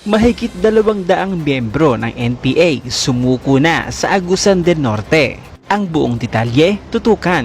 Mahigit 200 miyembro ng NPA sumuko na sa Agusan del Norte. Ang buong detalye, tutukan.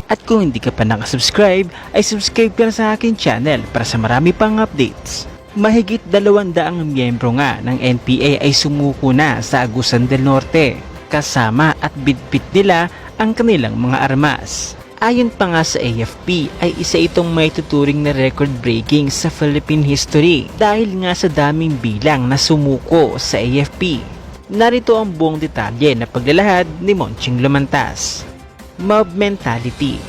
At kung hindi ka pa nakasubscribe, ay subscribe ka na sa aking channel para sa marami pang updates. Mahigit 200 miyembro nga ng NPA ay sumuko na sa Agusan del Norte. Kasama at bitbit nila ang kanilang mga armas. Ayon pa nga sa AFP ay isa itong may tuturing na record-breaking sa Philippine history dahil nga sa daming bilang na sumuko sa AFP. Narito ang buong detalye na paglalahad ni Monching Lumantas. Mob mentality.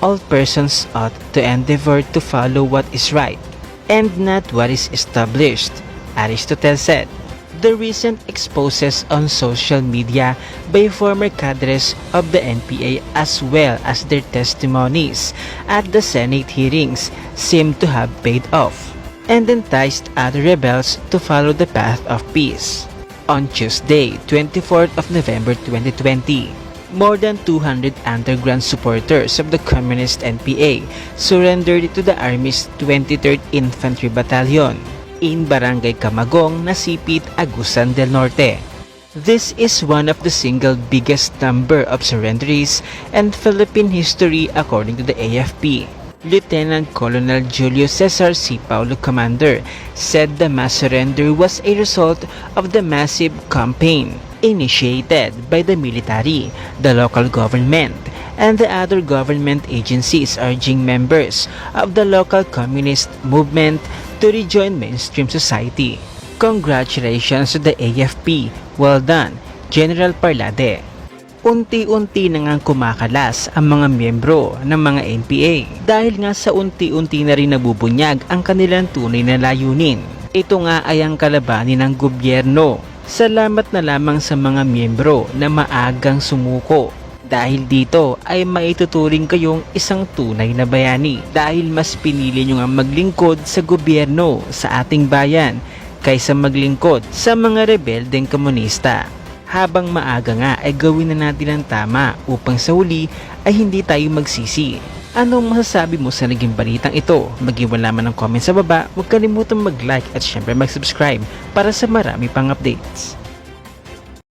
All persons ought to endeavor to follow what is right and not what is established, Aristotle said. The recent exposes on social media by former cadres of the NPA as well as their testimonies at the Senate hearings seem to have paid off and enticed other rebels to follow the path of peace. On Tuesday, 24th of November 2020, more than 200 underground supporters of the Communist NPA surrendered to the Army's 23rd Infantry Battalion in Barangay Camagong, Nasipit, Agusan del Norte. This is one of the single biggest number of surrenderies in Philippine history according to the AFP. Lieutenant Colonel Julio Cesar C. Paulo, commander, said the mass surrender was a result of the massive campaign initiated by the military, the local government, and the other government agencies urging members of the local communist movement to rejoin mainstream society. Congratulations to the AFP. Well done, General Parlade. Unti-unti na ngang kumakalas ang mga miyembro ng mga NPA dahil nga sa unti-unti na rin nabubunyag ang kanilang tunay na layunin. Ito nga ay ang kalabanin ng gobyerno. Salamat na lamang sa mga miyembro na maagang sumuko. Dahil dito ay maituturing kayong isang tunay na bayani dahil mas pinili nyo nga maglingkod sa gobyerno sa ating bayan kaysa maglingkod sa mga rebeldeng komunista. Habang maaga nga ay gawin na natin ang tama upang sa huli ay hindi tayo magsisi. Anong masasabi mo sa naging balitang ito? Mag-iwan lamang ng comment sa baba, huwag kalimutang mag-like at syempre mag-subscribe para sa marami pang updates.